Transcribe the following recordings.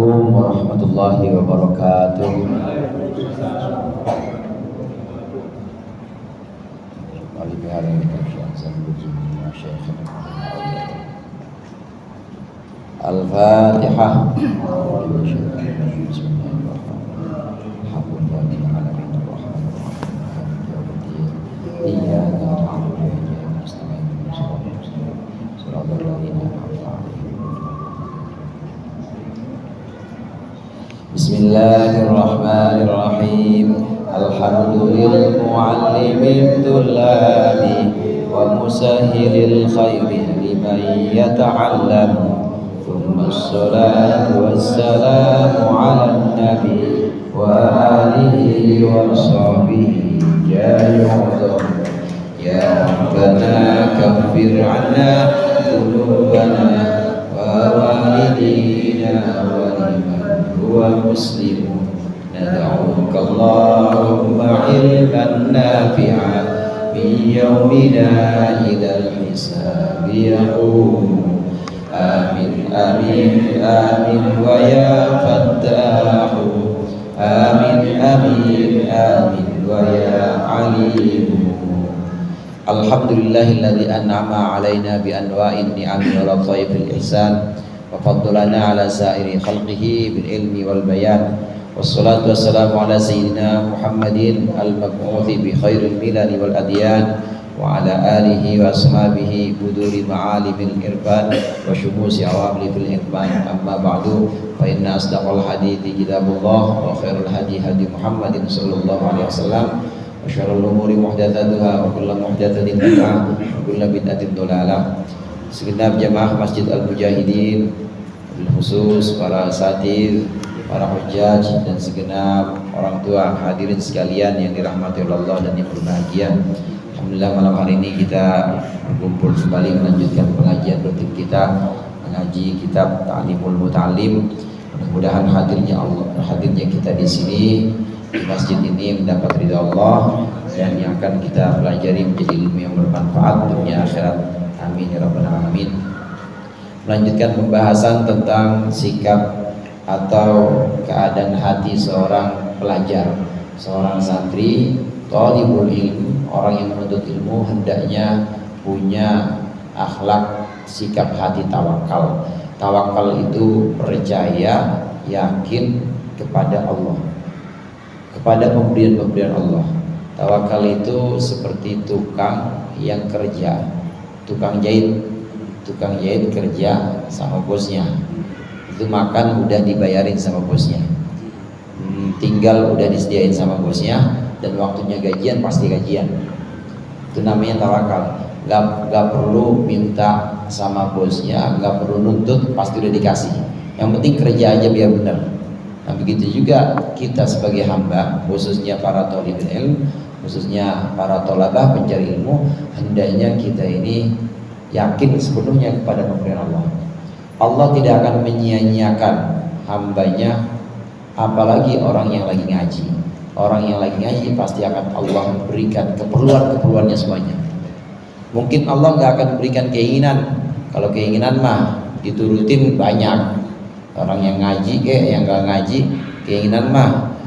Assalamualaikum warahmatullahi wabarakatuh. Al-Fatihah. Bismillahirrahmanirrahim. Alhamdulillah muallimil tullabi wa musahhilil khairi liman yata'allamu. Thumma assalatu wassalamu ala nabi wa alihi wa sahbihi jayu'udhum. Ya Rabbana kaffir 'anna dhunubana wa walidina wa liman huwa muslimun. Nad'uka Allahumma ilman nafi'a min yawmina idhal hisabi yaqum. Amin amin amin wa ya fattahu. Amin amin amin wa ya alim. Alhamdulillahilladzi an'ama 'alaina bi anwa'in ni'ami wa lataifil ihsan wa faddalana 'ala sa'iri khalqihi bil ilmi wal bayan. Wassalatu wassalamu ala sayyidina Muhammadin al-mab'uthi bi khairil milali wal adyan wa ala alihi wa ashabihi buduri ma'alimil irfan wa syumusi awamli fil irfan. Amma ba'du, fa inna asdaqal hadithi kitabullah wa khairul hadi hadi Muhammadin sallallahu alaihi wasallam wa syarrul umuri muhdatsatuha wa kullu muhdatsatin bid'ah wa kullu bid'atin dhalalah. Segenap jamaah Masjid Al-Mujahidin, bil khusus para asatidz, para hujjaj dan segenap orang tua hadirin sekalian yang dirahmati Allah dan yang berbahagia. Alhamdulillah malam hari ini kita berkumpul kembali melanjutkan pengajian rutin kita, mengaji kitab Ta'limul Muta'allim. Mudah-mudahan hadirnya kita di sini di masjid ini mendapat ridha Allah, dan yang akan kita pelajari menjadi ilmu yang bermanfaat dunia akhirat. Amin ya rabbal alamin. Melanjutkan pembahasan tentang sikap atau keadaan hati seorang pelajar, seorang santri, thalibul ilm, orang yang menuntut ilmu hendaknya punya akhlak sikap hati tawakal. Tawakal itu percaya, yakin kepada Allah, kepada pemberian-pemberian Allah. Tawakal itu seperti tukang yang kerja, tukang jahit kerja sama bosnya. Itu makan udah dibayarin sama bosnya, tinggal udah disediain sama bosnya, dan waktunya gajian pasti gajian. Itu namanya tawakal. Gak perlu minta sama bosnya, gak perlu nuntut, pasti udah dikasih. Yang penting kerja aja biar benar. Nah begitu juga kita sebagai hamba, khususnya para thalibul ilm, khususnya para thalabah pencari ilmu, hendaknya kita ini yakin sepenuhnya kepada pemberian Allah. Allah tidak akan menyia-nyiakan hambanya, apalagi orang yang lagi ngaji. Orang yang lagi ngaji pasti akan Allah berikan keperluan-keperluannya semuanya. Mungkin Allah nggak akan berikan keinginan. Kalau keinginan mah diturutin banyak. Orang yang ngaji yang nggak ngaji, keinginan mah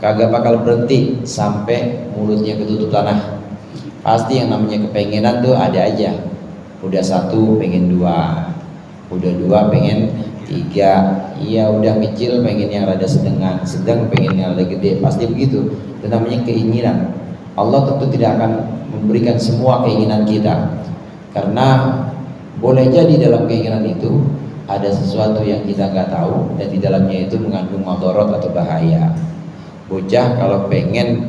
kagak bakal berhenti sampai mulutnya ketutup tanah. Pasti yang namanya kepengenan tuh ada aja. Udah satu pengen dua, udah dua pengen tiga, iya udah kecil pengen yang rada sedang pengen yang rada gede, pasti begitu. Itu namanya keinginan. Allah tentu tidak akan memberikan semua keinginan kita, karena boleh jadi dalam keinginan itu ada sesuatu yang kita nggak tahu, dan di dalamnya itu mengandung madharat atau bahaya. Bocah kalau pengen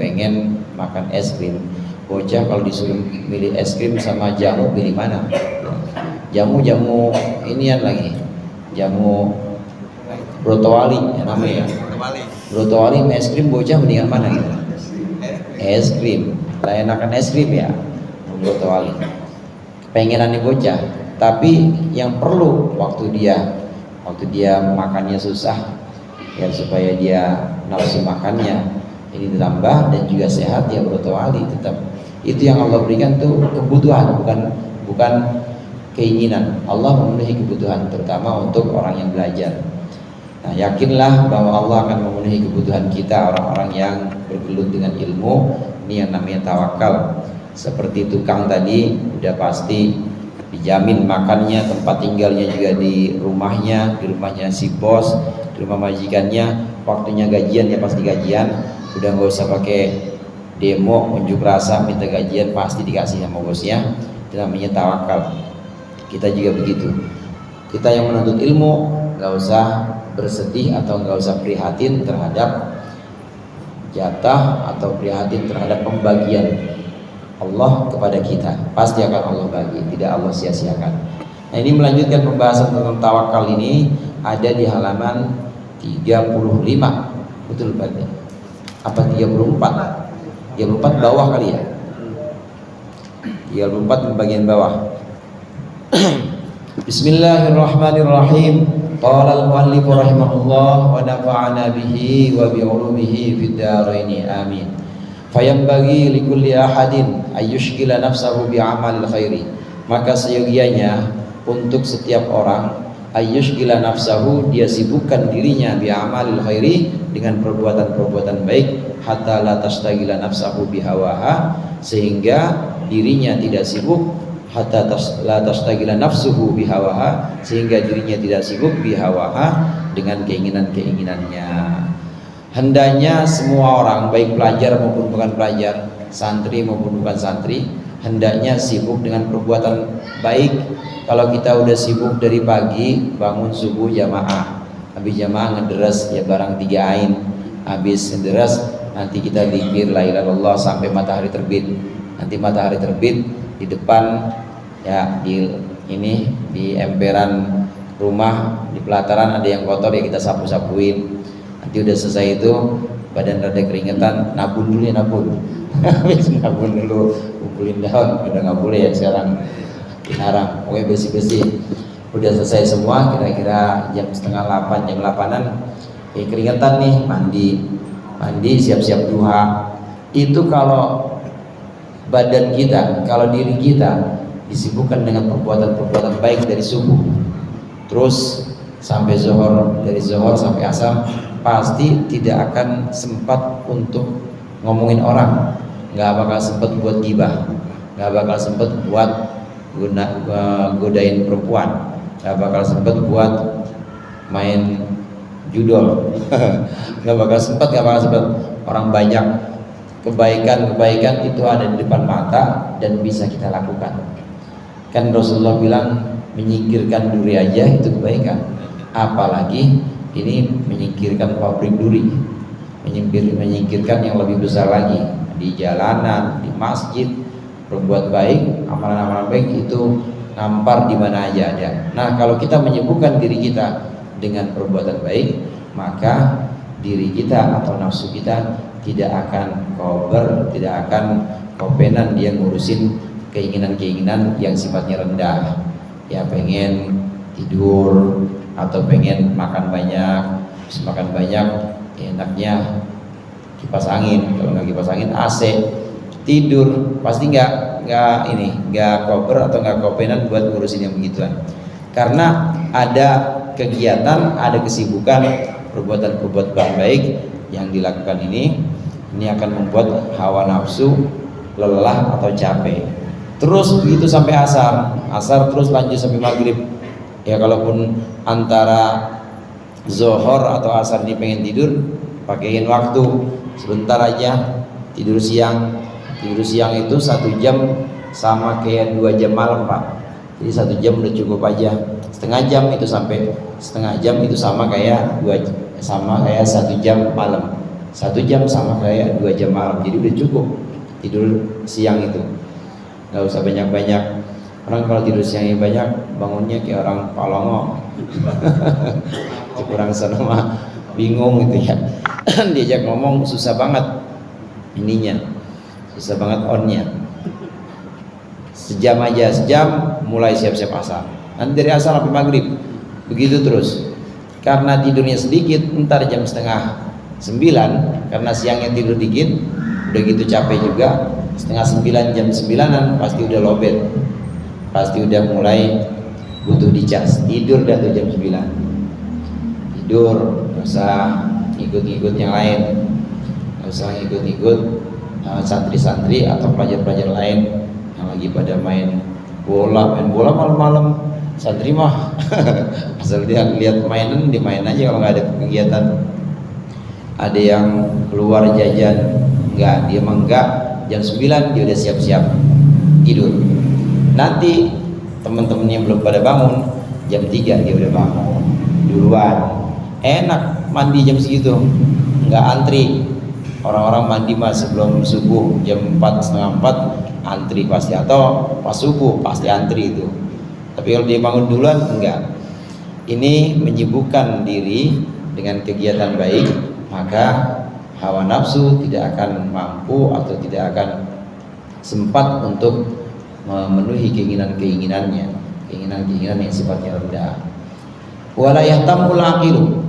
makan es krim, bocah kalau disuruh milih es krim sama jamu, pilih mana? Jamu inian lagi, jamu brotowali ya namanya. Brotowali sama es krim, bocah mendingan mana gitu? Es krim, lah enakan es krim ya, brotowali. Pengenannya bocah, tapi yang perlu waktu dia makannya susah, ya supaya dia nafsu makannya ini ditambah dan juga sehat, ya brotowali tetap. Itu yang Allah berikan tuh kebutuhan, bukan keinginan. Allah memenuhi kebutuhan terutama untuk orang yang belajar. Nah, yakinlah bahwa Allah akan memenuhi kebutuhan kita, orang-orang yang bergelut dengan ilmu. Ini yang namanya tawakal. Seperti tukang tadi, udah pasti dijamin makannya, tempat tinggalnya juga di rumahnya si bos, di rumah majikannya. Waktunya gajian ya pasti gajian. Udah nggak usah pakai demo, unjuk rasa, minta gajian, pasti dikasih sama bosnya. Itu namanya tawakal. Kita juga begitu. Kita yang menuntut ilmu nggak usah bersedih atau nggak usah prihatin terhadap jatah atau prihatin terhadap pembagian Allah kepada kita. Pasti akan Allah bagi, tidak Allah sia-siakan. Nah, ini melanjutkan pembahasan tentang tawakal ini ada di halaman 35. Betul Pak? Apa 34? 34 bawah kali ya? 34 bagian bawah. Bismillahirrahmanirrahim. Qala al-muallif rahimahullah wa nafa'ana bihi wa bi 'ulumihi fid dharain amin. Fayambagi likulli ahadin ayyushghila nafsahu bi 'amalil khairi. Maka seyogianya untuk setiap orang ayyushghila nafsahu, dia sibukkan dirinya bi 'amalil khairi, dengan perbuatan-perbuatan baik, hatta la tashtagila nafsahu bi hawaha, sehingga dirinya tidak sibuk, hatta la tashtagila nafsuhu bihawaha, sehingga dirinya tidak sibuk bihawaha, dengan keinginan-keinginannya. Hendaknya semua orang, baik pelajar maupun bukan pelajar, santri maupun bukan santri, hendaknya sibuk dengan perbuatan baik. Kalau kita udah sibuk dari pagi, bangun subuh jamaah, habis jamaah ngederas ya barang 3 ain, habis ngederas nanti kita zikir la ilaha illallah sampai matahari terbit. Nanti matahari terbit, di depan ya di emperan rumah, di pelataran ada yang kotor ya kita sapu-sapuin. Nanti udah selesai itu badan rada keringetan, nabun dulu ya, nabun. Habis nabun dulu, kumpulin daun, udah nggak boleh ya sekarang, dilarang. Pokoknya bersih-bersih. Udah selesai semua, kira-kira jam setengah 8, jam 8-an keringetan nih, mandi siap-siap duha. Itu kalau badan kita, kalau diri kita disibukkan dengan perbuatan-perbuatan baik dari subuh terus sampai zuhur, dari zuhur sampai asar, pasti tidak akan sempat untuk ngomongin orang, nggak bakal sempat buat gibah, nggak bakal sempat buat godain perempuan, nggak bakal sempat buat main judol, nggak bakal sempat orang banyak. Kebaikan-kebaikan itu ada di depan mata dan bisa kita lakukan. Kan Rasulullah bilang menyingkirkan duri aja itu kebaikan, apalagi ini menyingkirkan pabrik duri, menyingkirkan yang lebih besar lagi, di jalanan, di masjid. Berbuat baik, amalan-amalan baik itu ngampar di mana aja ada. Nah, kalau kita menyibukkan diri kita dengan perbuatan baik, maka diri kita atau nafsu kita tidak akan kober, tidak akan kopenan dia ngurusin keinginan-keinginan yang sifatnya rendah. Ya pengen tidur atau pengen makan banyak, terus makan banyak enaknya kipas angin, kalau nggak kipas angin AC, tidur pasti nggak kober atau nggak kopenan buat ngurusin yang begituan. Karena ada kegiatan, ada kesibukan, perbuatan-perbuatan baik yang dilakukan ini akan membuat hawa nafsu lelah atau capek. Terus begitu sampai asar terus lanjut sampai maghrib. Ya kalaupun antara zuhur atau asar ini pengen tidur, pakaiin waktu sebentar aja, tidur siang. Tidur siang itu 1 jam sama kayak 2 jam malam Pak. Jadi 1 jam udah cukup aja. Setengah jam itu sama kayak 1 jam malam. 1 jam sama kayak 2 jam malam. Jadi udah cukup tidur siang itu. Gak usah banyak-banyak. Orang kalau tidur siangnya banyak, bangunnya kayak orang Palongo. Kurang sama, bingung gitu ya. Diajak ngomong susah banget ininya, susah banget onnya. Sejam mulai siap-siap asar. Nanti dari asar sampai maghrib, begitu terus. Karena tidurnya sedikit, ntar jam setengah 9, karena siangnya tidur dikit, udah gitu capek juga. Setengah 9, jam 9-an pasti udah lobet, pasti udah mulai butuh dicas, tidur dah tuh jam 9. tidur, nggak usah ikut-ikut yang lain, nggak usah ikut-ikut santri-santri atau pelajar-pelajar lain yang lagi pada main bola malam-malam. Santri mah asal dia lihat mainan dimain aja kalau nggak ada kegiatan. Ada yang keluar jajan, enggak, dia mah enggak, jam 9 dia udah siap-siap tidur. Nanti teman-temannya belum pada bangun, jam 3 dia udah bangun duluan. Enak mandi jam segitu, enggak antri. Orang-orang mandi mah sebelum subuh jam 4, setengah 4 antri pasti, atau pas subuh pasti antri itu. Tapi kalau dia bangun duluan enggak. Ini menyibukkan diri dengan kegiatan baik, maka hawa nafsu tidak akan mampu atau tidak akan sempat untuk memenuhi keinginan-keinginannya, keinginan-keinginan yang sifatnya rendah. Wala yahtamul aqilu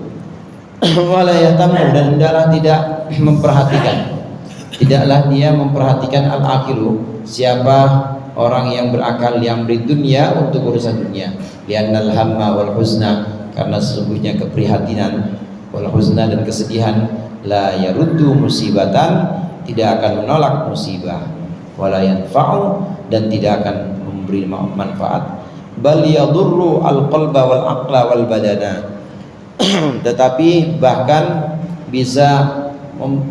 wala yahtamu, dan hendaklah tidak memperhatikan, tidaklah dia memperhatikan al-aqilu, siapa orang yang berakal, yang berdunia untuk urusan dunia. Liannal hamma wal huzna, karena sesungguhnya keprihatinan, wal huzna dan kesedihan, la yaruddu musibatan, tidak akan menolak musibah, wala yanfa'u, dan tidak akan memberi manfaat, bal yadurru al-qalba wal aqla wal badana, tetapi bahkan bisa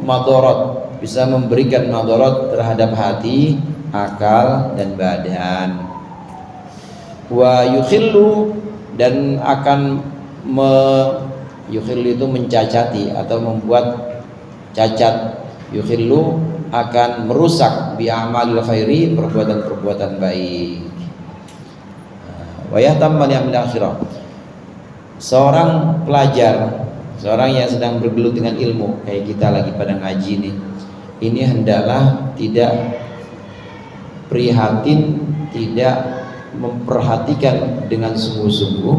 madarat, bisa memberikan madarat terhadap hati, akal dan badan. Wa yukhillu, dan akan yukhillu itu mencacati atau membuat cacat. Yukhillu akan merusak bi amalil khairi, perbuatan-perbuatan baik. Wa yahtammu bil akhirah, seorang pelajar, seorang yang sedang bergelut dengan ilmu, kayak kita lagi pada ngaji nih, ini hendaklah tidak prihatin, tidak memperhatikan dengan sungguh-sungguh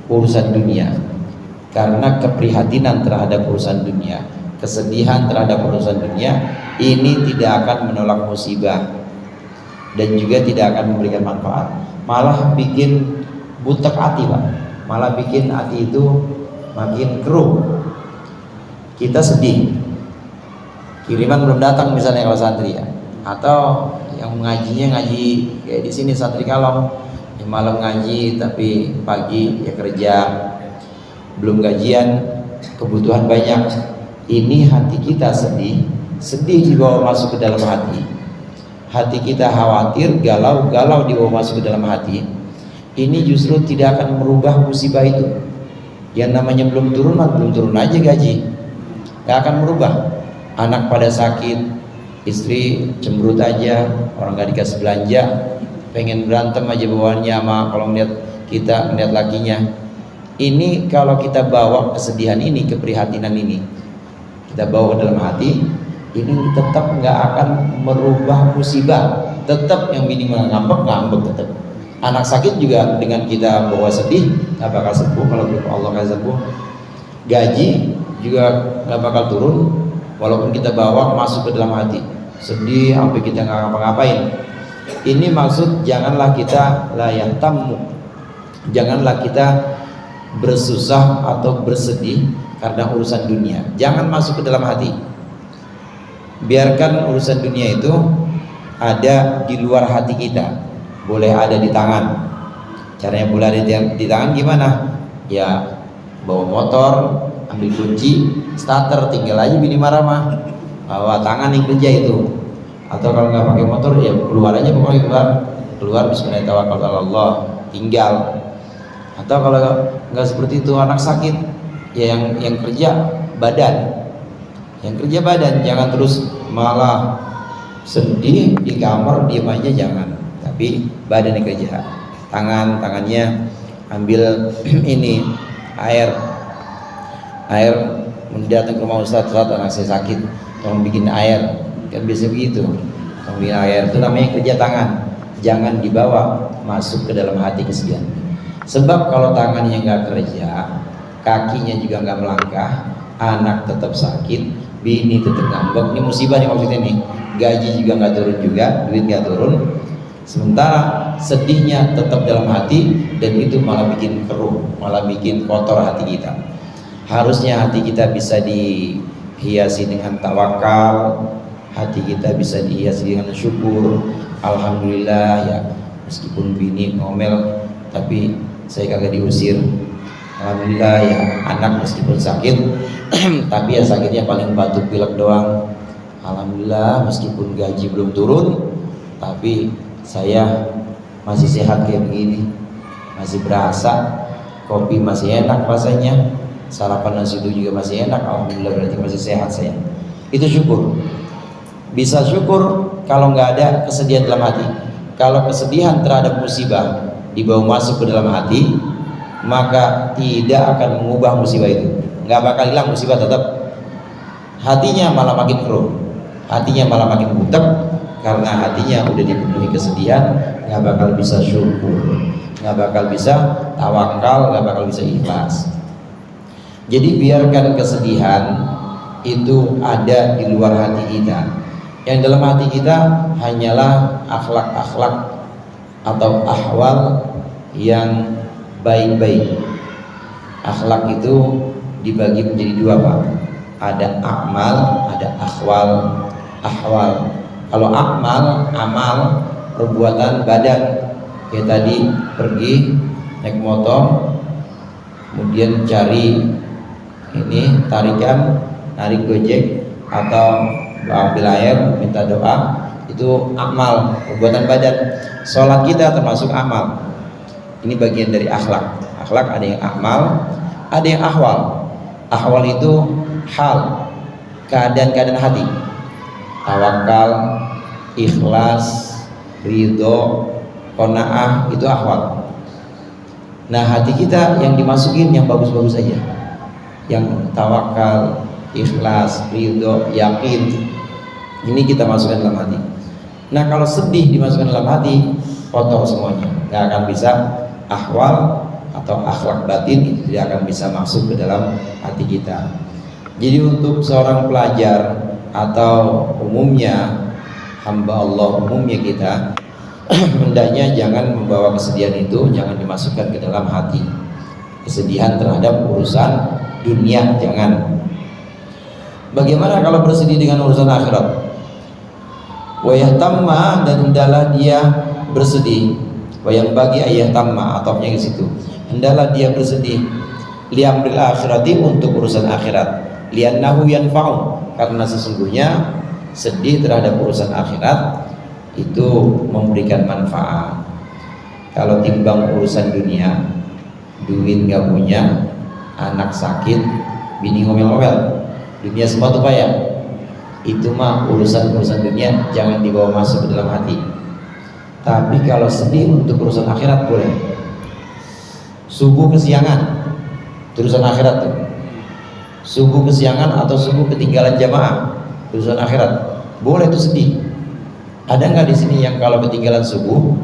urusan dunia. Karena keprihatinan terhadap urusan dunia, kesedihan terhadap urusan dunia, ini tidak akan menolak musibah dan juga tidak akan memberikan manfaat, malah bikin butek hati, Pak. Malah bikin hati itu makin keruh. Kita sedih, kiriman belum datang misalnya kalau santri ya, atau yang ngajinya ngaji kayak di sini santri Kalong, yang malam ngaji tapi pagi ya kerja, belum gajian, kebutuhan banyak. Ini hati kita sedih, sedih dibawa masuk ke dalam hati. Hati kita khawatir, galau dibawa masuk ke dalam hati. Ini justru tidak akan merubah musibah itu. Yang namanya belum turun aja gaji, gak akan merubah. Anak pada sakit, istri cemberut aja, orang gak dikasih belanja, pengen berantem aja bawaannya sama kalau ngeliat kita, ngeliat lakinya. Ini kalau kita bawa kesedihan ini, keprihatinan ini, kita bawa ke dalam hati, ini tetap nggak akan merubah musibah. Tetap yang minimal ngambek tetap. Anak sakit juga dengan kita bawa sedih nggak bakal sembuh kalau belum Allah kasih sembuh. Gaji juga nggak bakal turun walaupun kita bawa masuk ke dalam hati. Sedih sampai kita nggak ngapa-ngapain. Ini maksud janganlah kita layak tamu, janganlah kita bersusah atau bersedih karena urusan dunia. Jangan masuk ke dalam hati. Biarkan urusan dunia itu ada di luar hati kita. Boleh ada di tangan. Caranya boleh ada di tangan gimana? Ya bawa motor, ambil kunci, starter, tinggal aja bini marah mah bawa tangan yang kerja itu. Atau kalau nggak pakai motor ya keluar aja, pokoknya keluar bismillahirrahmanirrahim, tinggal. Atau kalau nggak seperti itu, anak sakit ya yang kerja badan, jangan terus malah sedih di kamar diam aja, jangan, tapi badan yang kerja. Tangannya ambil ini air datang ke rumah Ustadz, anak saya sakit, tolong bikin air, kan biasa begitu, tolong bikin air, itu namanya kerja tangan. Jangan dibawa masuk ke dalam hati kesedihan. Sebab kalau tangannya nggak kerja, kakinya juga nggak melangkah, anak tetap sakit, bini tetap ngambek. Ini musibah nih maksudnya nih. Gaji juga nggak turun juga, duit nggak turun. Sementara sedihnya tetap dalam hati, dan itu malah bikin keruh, malah bikin kotor hati kita. Harusnya hati kita bisa dihiasi dengan tawakal, hati kita bisa dihiasi dengan syukur. Alhamdulillah ya, meskipun bini ngomel tapi saya kagak diusir. Alhamdulillah ya, anak meskipun sakit tapi ya sakitnya paling batuk pilek doang. Alhamdulillah meskipun gaji belum turun tapi saya masih sehat kayak begini, masih berasa, kopi masih enak rasanya, sarapan nasi itu juga masih enak. Alhamdulillah, berarti masih sehat saya. Itu syukur. Bisa syukur kalau nggak ada kesedihan dalam hati. Kalau kesedihan terhadap musibah dibawa masuk ke dalam hati, maka tidak akan mengubah musibah itu. Nggak bakal hilang musibah, tetap hatinya malah makin keruh, hatinya malah makin butek, karena hatinya udah dipenuhi kesedihan. Nggak bakal bisa syukur, nggak bakal bisa tawakal, nggak bakal bisa ikhlas. Jadi biarkan kesedihan itu ada di luar hati kita. Yang dalam hati kita hanyalah akhlak-akhlak atau ahwal yang baik-baik. Akhlak itu dibagi menjadi dua, Pak. Ada amal, ada akhwal. Ahwal, kalau amal perbuatan badan, kayak tadi pergi naik motor, kemudian cari ini tarikan, narik gojek, atau ambil air, minta doa, itu amal, perbuatan badan. Sholat kita termasuk amal. Ini bagian dari akhlak. Akhlak ada yang amal, ada yang ahwal. Ahwal itu hal, keadaan-keadaan hati. Tawakal, ikhlas, ridho, qanaah, itu ahwal. Nah, hati kita yang dimasukin yang bagus-bagus saja, yang tawakal, ikhlas, ridho, yakin, ini kita masukkan dalam hati. Nah, kalau sedih dimasukkan dalam hati, kotor semuanya, nggak akan bisa ahwal atau akhlak batin, itu tidak akan bisa masuk ke dalam hati kita. Jadi untuk seorang pelajar atau umumnya hamba Allah, umumnya kita, hendaknya jangan membawa kesedihan itu, jangan dimasukkan ke dalam hati. Kesedihan terhadap urusan dunia jangan. Bagaimana kalau bersedih dengan urusan akhirat? Wa yahtamma, dan hendaklah dia bersedih. Wa yang bagi ayah tamma, ataunya ke situ. Hendaklah dia bersedih li amril akhirati, untuk urusan akhirat. Li'annahu yanfa'u, karena sesungguhnya sedih terhadap urusan akhirat itu memberikan manfaat. Kalau timbang urusan dunia, duit nggak punya, anak sakit, bini ngomel-ngomel, dunia semua tuh payah, itu mah urusan dunia jangan dibawa masuk ke dalam hati. Tapi kalau sedih untuk urusan akhirat boleh. Subuh kesiangan, urusan akhirat tuh. Subuh kesiangan atau subuh ketinggalan jamaah, urusan akhirat, boleh tuh sedih. Ada nggak di sini yang kalau ketinggalan subuh,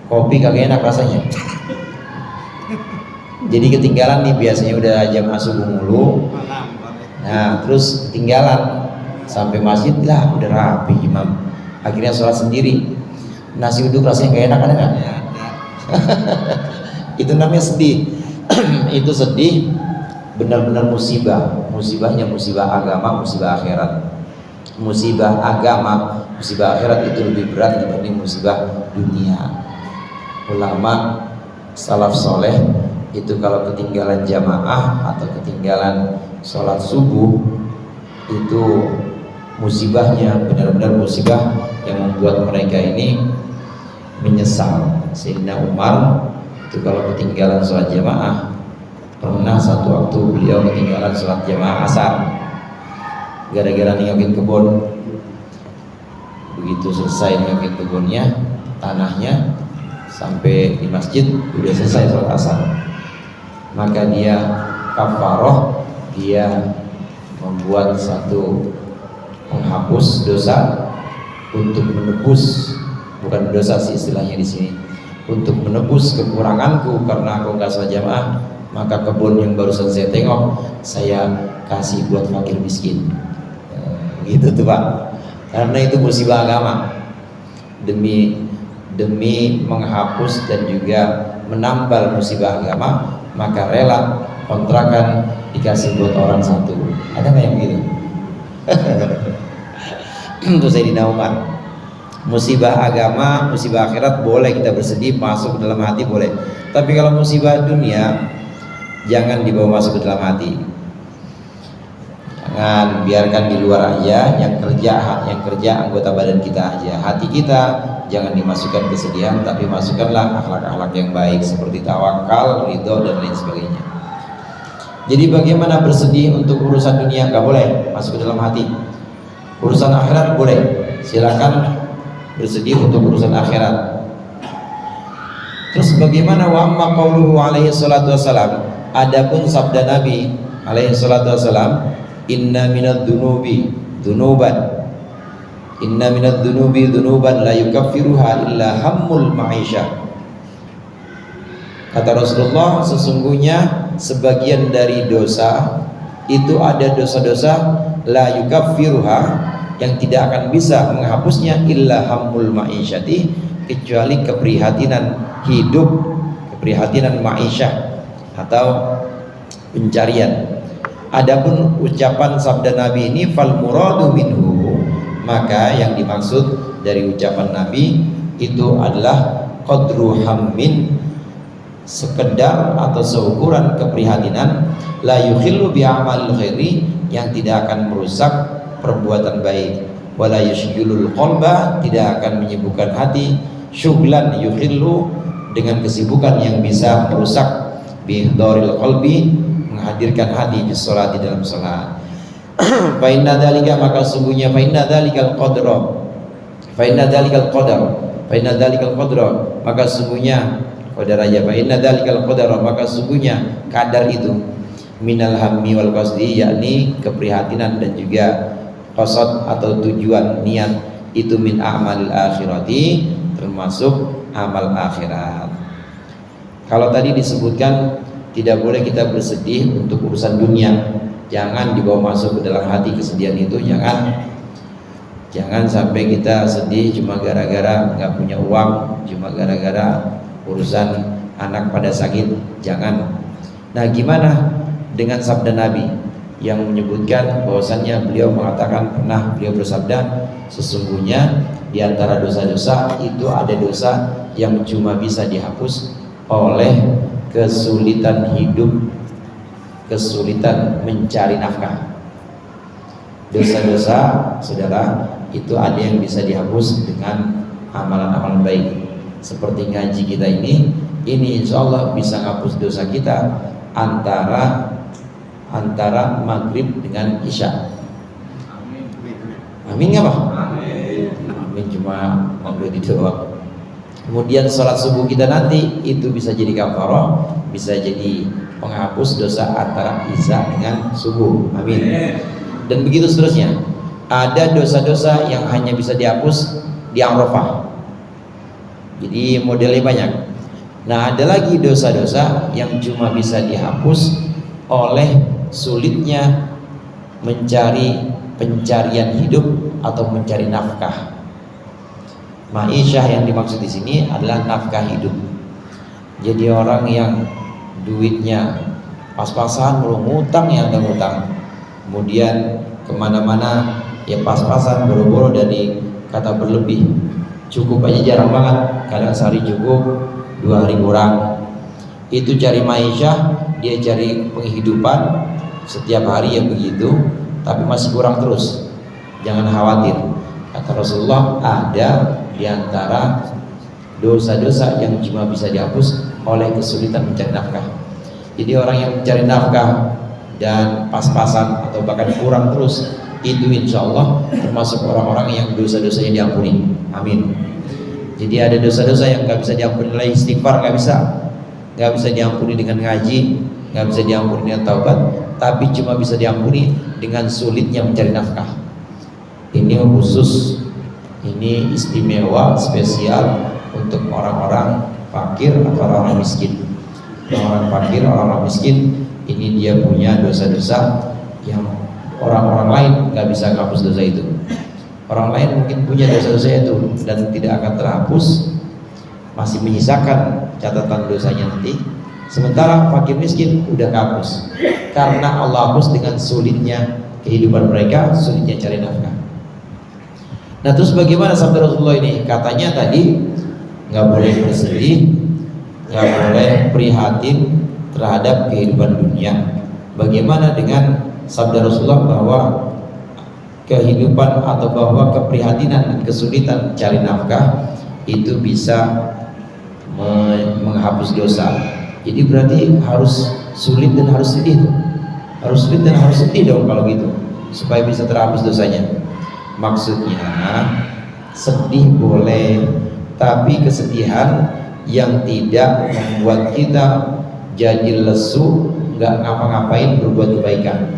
kopi kagak enak rasanya? Jadi ketinggalan nih, biasanya udah jam subuh mulu. Nah, terus ketinggalan sampai masjid lah, udah rapi imam, akhirnya sholat sendiri. Nasi uduk rasanya gak enak, ada nggak? Itu namanya sedih. Itu sedih, benar-benar musibah. Musibahnya musibah agama, musibah akhirat. Musibah agama, musibah akhirat itu lebih berat dibanding musibah dunia. Ulama salaf soleh itu kalau ketinggalan jamaah atau ketinggalan sholat subuh, itu musibahnya benar-benar musibah yang membuat mereka ini menyesal. Sayyidina Umar itu kalau ketinggalan sholat jamaah, pernah satu waktu beliau ketinggalan sholat jamaah asar gara-gara nengokin kebun. Begitu selesai nengokin kebunnya, tanahnya, sampai di masjid udah selesai sholat asar, maka dia kafaroh, dia membuat satu menghapus dosa untuk menebus, bukan dosa sih istilahnya di sini, untuk menebus kekuranganku karena aku nggak sholat jamaah, maka kebun yang barusan saya tengok saya kasih buat fakir miskin. Gitu tuh Pak, karena itu musibah agama. Demi menghapus dan juga menambal musibah agama, maka rela kontrakan dikasih buat orang satu. Ada nggak yang begitu? Untuk Sayyidina Umar. Musibah agama, musibah akhirat boleh kita bersedih, masuk ke dalam hati boleh. Tapi kalau musibah dunia, jangan dibawa masuk ke dalam hati. Jangan, biarkan di luar aja. Yang kerja anggota badan kita aja. Hati kita jangan dimasukkan kesedihan, tapi masukkanlah akhlak-akhlak yang baik seperti tawakal, ridho, dan lain sebagainya. Jadi bagaimana bersedih untuk urusan dunia? Nggak boleh masuk ke dalam hati. Urusan akhirat boleh, silakan bersedih untuk urusan akhirat. Terus bagaimana wa amma qauluhu alaihi salatu wassalam, adapun sabda Nabi alaihi salatu wassalam, inna minadz dzunubi dzunuban, inna minadz dzunubi dzunuban la yukaffiruha illa hammul ma'isyah. Kata Rasulullah, sesungguhnya sebagian dari dosa itu ada dosa-dosa la yukaffiruha, yang tidak akan bisa menghapusnya illa hammul ma'isyati, kecuali keprihatinan hidup, keprihatinan ma'isyah atau pencarian. Adapun ucapan sabda Nabi ini fal muradu minhu, maka yang dimaksud dari ucapan Nabi itu adalah qadru hammin, sekedar atau seukuran keprihatinan, la yukhillu bi amalil khairi, yang tidak akan merusak perbuatan baik, wala yushghilul qalba, tidak akan menyibukkan hati, syughlan yukhillu, dengan kesibukan yang bisa merusak, bihdharil qalbi, menghadirkan hati di salat, di dalam salat. Fa inna dzalika, maka sungguhnya fa inna dzalikal qadra, fa inna dzalikal qadar, fa inna dzalikal qadra, maka sungguhnya qadar aja, fa inna dzalikal qadara, maka sungguhnya kadar itu, minal hammi wal qasdi, yakni keprihatinan dan juga qasad atau tujuan, niat, itu min a'malil akhirati, termasuk amal akhirat. Kalau tadi disebutkan tidak boleh kita bersedih untuk urusan dunia, jangan dibawa masuk ke dalam hati kesedihan itu, jangan sampai kita sedih cuma gara-gara nggak punya uang, cuma gara-gara urusan anak pada sakit, jangan. Nah, gimana dengan sabda Nabi yang menyebutkan bahwasannya beliau mengatakan, pernah beliau bersabda, sesungguhnya di antara dosa-dosa itu ada dosa yang cuma bisa dihapus oleh kesulitan hidup, kesulitan mencari nafkah. Dosa-dosa, saudara, itu ada yang bisa dihapus dengan amalan-amalan baik. Seperti ngaji kita ini insya Allah bisa ngapus dosa kita antara maghrib dengan isya. Amin nggak Pak? Amin, cuma maghrib itu doang. Kemudian sholat subuh kita nanti itu bisa jadi kafarah, bisa jadi penghapus dosa antara isya dengan subuh. Amin. Dan begitu seterusnya. Ada dosa-dosa yang hanya bisa dihapus di Arafah. Jadi modelnya banyak. Nah, ada lagi dosa-dosa yang cuma bisa dihapus oleh sulitnya mencari pencarian hidup atau mencari nafkah. Ma'isyah yang dimaksud di sini adalah nafkah hidup. Jadi orang yang duitnya pas-pasan, belum ngutang ya ada ngutang, kemudian kemana-mana ya pas-pasan, boro-boro, dari kata berlebih, cukup aja jarang banget, kadang sehari cukup, 2 hari kurang. Itu cari ma'isyah, dia cari penghidupan setiap hari ya begitu, tapi masih kurang terus. Jangan khawatir, kata Rasulullah, ada di antara dosa-dosa yang cuma bisa dihapus oleh kesulitan mencari nafkah. Jadi orang yang mencari nafkah dan pas-pasan atau bahkan kurang terus, itu insya Allah termasuk orang-orang yang dosa-dosanya diampuni. Amin. Jadi ada dosa-dosa yang nggak bisa diampuni oleh istighfar, nggak bisa diampuni dengan ngaji, nggak bisa diampuni dengan taubat, tapi cuma bisa diampuni dengan sulitnya mencari nafkah. Ini khusus, ini istimewa, spesial untuk orang-orang fakir atau orang-orang miskin. Orang fakir, orang-orang miskin, ini dia punya dosa-dosa yang orang-orang lain nggak bisa menghapus dosa itu. Orang lain mungkin punya dosa-dosa itu dan tidak akan terhapus, masih menyisakan catatan dosanya nanti, Sementara fakir miskin udah kehapus, karena Allah hapus dengan sulitnya kehidupan mereka, sulitnya cari nafkah. Nah terus bagaimana sabda Rasulullah ini? Katanya tadi nggak boleh bersedih, nggak boleh prihatin terhadap kehidupan dunia. Bagaimana dengan sabda Rasulullah bahwa kehidupan atau bahwa keprihatinan dan kesulitan cari nafkah itu bisa menghapus dosa. Jadi berarti harus sulit dan harus sedih tuh. Harus sulit dan harus sedih dong kalau gitu, supaya bisa terhapus dosanya. Maksudnya sedih boleh, tapi kesedihan yang tidak membuat kita jadi lesu, nggak ngapa-ngapain berbuat kebaikan.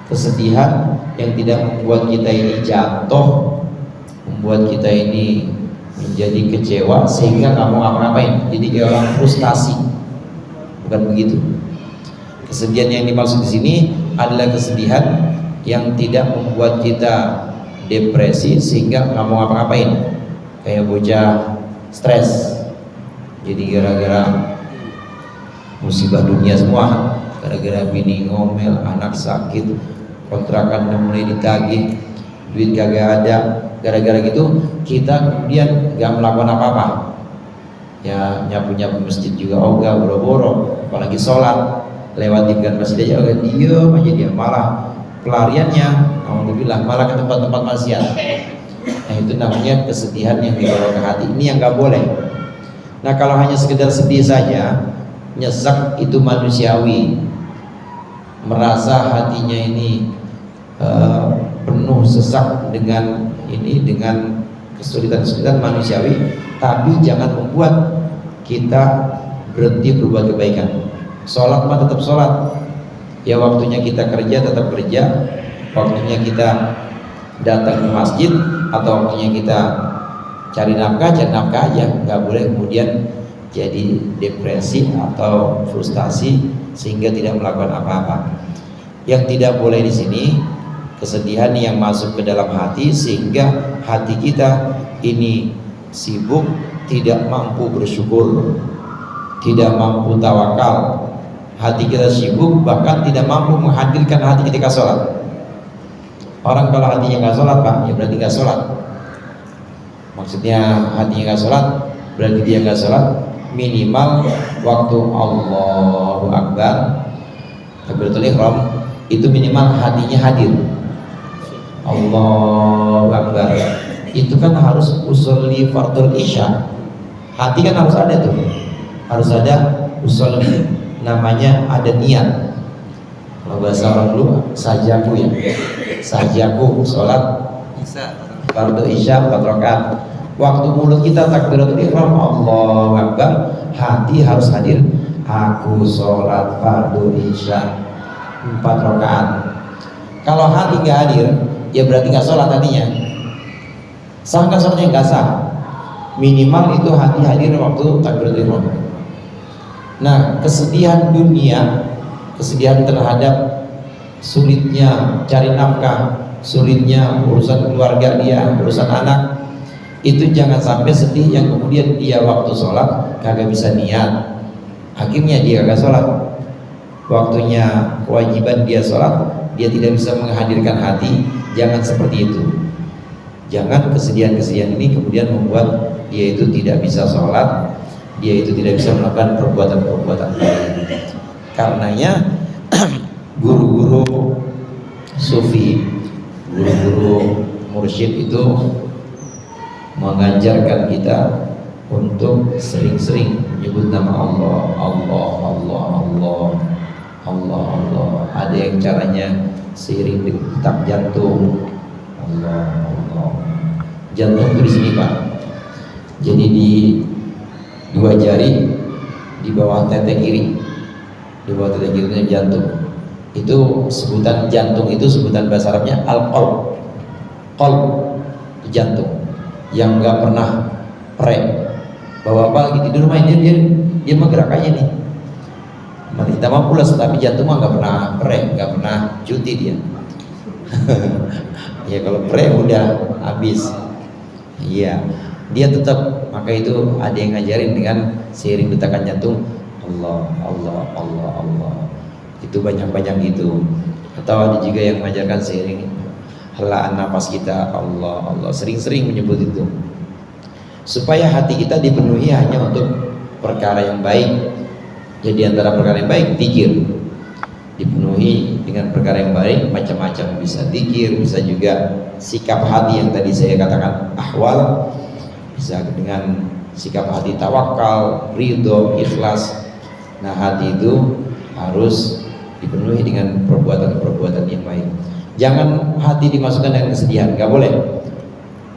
Kesedihan yang tidak membuat kita ini jatuh, membuat kita ini menjadi kecewa sehingga nggak mau ngapa-ngapain, jadi kayak orang frustasi. Bukan begitu. Kesedihan yang dimaksud di sini adalah kesedihan yang tidak membuat kita depresi sehingga nggak mau ngapa-ngapain, kayak bocah stres, jadi gara-gara musibah dunia semua, gara-gara bini ngomel, anak sakit, kontrakan udah mulai ditagih, duit kagak ada, gara-gara gitu kita kemudian nggak melakukan apa-apa. Ya nyapu-nyapu masjid juga ogah, boro-boro, apalagi sholat lewatkan masjid aja agak diem aja, dia malah pelariannya alhamdulillah malah ke tempat-tempat maksiat. Nah itu namanya kesedihan yang dibawa ke hati, ini yang nggak boleh. Nah kalau hanya sekedar sedih saja, nyesek itu manusiawi, merasa hatinya ini penuh sesak dengan ini, dengan kesulitan-kesulitan manusiawi, tapi jangan membuat kita berhenti berbuat kebaikan. Sholat mah tetap sholat, ya waktunya kita kerja tetap kerja, waktunya kita datang ke masjid atau waktunya kita cari nafkah aja. Nggak boleh kemudian jadi depresi atau frustasi sehingga tidak melakukan apa-apa. Yang tidak boleh di sini kesedihan yang masuk ke dalam hati sehingga hati kita ini sibuk, tidak mampu bersyukur, tidak mampu tawakal. Hati kita sibuk, bahkan tidak mampu menghadirkan hati ketika sholat. Orang kalau hatinya nggak sholat Pak, ya berarti nggak sholat. Maksudnya hatinya nggak sholat, berarti dia nggak sholat. Minimal waktu Allahu Akbar, takbiratul ihram, itu minimal hatinya hadir. Allahu Akbar, itu kan harus usolli fardul isya. Hati kan harus ada tuh, harus ada usolli, namanya ada niat. Kalau bahasa orang dulu sajaku ya, sajaku sholat fardu isya 4 rakaat. Waktu mulut kita takbiratul ihram Allahu Akbar, hati harus hadir. Aku sholat fardu isya 4 rakaat. Kalau hati nggak hadir, ya berarti nggak sholat hatinya. Sah nggak sholatnya? Nggak sah. Minimal itu hati hadir waktu takbiratul ihram. Nah, kesedihan dunia, kesedihan terhadap sulitnya cari nafkah, sulitnya urusan keluarga dia, urusan anak, itu jangan sampai sedih yang kemudian dia waktu sholat kagak bisa niat, akhirnya dia kagak sholat. Waktunya kewajiban dia sholat, dia tidak bisa menghadirkan hati. Jangan seperti itu. Jangan kesedihan-kesedihan ini kemudian membuat dia itu tidak bisa sholat, dia itu tidak bisa melakukan perbuatan-perbuatan baik. Karenanya guru-guru sufi, guru-guru mursyid itu mengajarkan kita untuk sering-sering menyebut nama Allah, Allah, Allah, Allah, Allah, Allah. Ada yang caranya seiring detak jantung, Allah, Allah. Jantung itu di sini Pak. Jadi di 2 jari di bawah tete kiri, di bawah tete kiri itu jantung. Itu sebutan jantung, itu sebutan bahasa Arabnya al-qalb. Qalb itu jantung yang nggak pernah pre. Bahwa apa lagi tidur main dia mah gerak aja nih. Kita mah pulas, tapi jantung mah nggak pernah pre, nggak pernah cuti dia. Ya kalau pre udah habis. Iya, dia tetap. Maka itu ada yang ngajarin dengan seiring detakan jantung Allah, Allah, Allah, Allah. Itu banyak-banyak itu. Atau ada juga yang mengajarkan seiring helaan napas kita, Allah, Allah. Sering-sering menyebut itu. Supaya hati kita dipenuhi hanya untuk perkara yang baik. Jadi antara perkara yang baik, zikir. Dipenuhi dengan perkara yang baik, macam-macam, bisa zikir, bisa juga sikap hati yang tadi saya katakan ahwal, bisa dengan sikap hati tawakal, ridho, ikhlas. Nah, hati itu harus dipenuhi dengan perbuatan-perbuatan yang baik. Jangan hati dimasukkan dengan kesedihan, nggak boleh.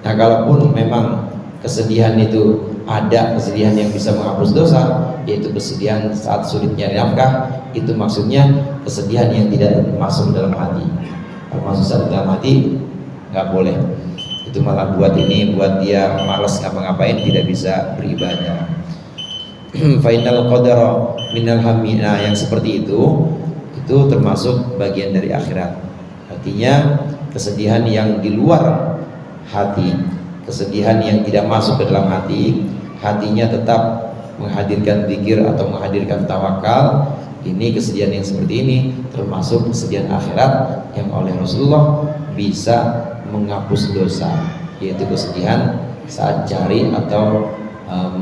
Nah, kalaupun memang kesedihan itu ada kesedihan yang bisa menghapus dosa, yaitu kesedihan saat sulit nyari nafkah, itu maksudnya kesedihan yang tidak masuk dalam hati. Kalau masuk dalam hati, nggak boleh. Itu malah buat dia malas ngapa-ngapain, tidak bisa beribadah. Final qadara minal hamina, yang seperti itu termasuk bagian dari akhirat. Artinya kesedihan yang di luar hati, kesedihan yang tidak masuk ke dalam hati, hatinya tetap menghadirkan zikir atau menghadirkan tawakal. Ini kesedihan yang seperti ini termasuk kesedihan akhirat yang oleh Rasulullah bisa menghapus dosa, yaitu kesedihan saat cari atau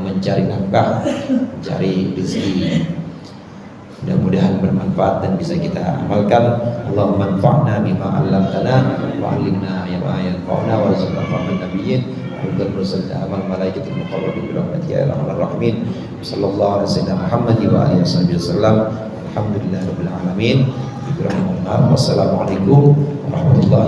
mencari nafkah, mencari rezeki. Mudah-mudahan bermanfaat dan bisa kita amalkan. Allahumma anfa'na bima 'allamtana wa 'allimna ma yanfa'una warzuqna fahman nabiyyin wa mursalina amal malaikatil muqarrabin bi rahmatika ya arhamar rahimin. Sallallahu alaihi wasallam Muhammad wa alihi wasallam. Alhamdulillahirabbil alamin. Wassalamualaikum warahmatullahi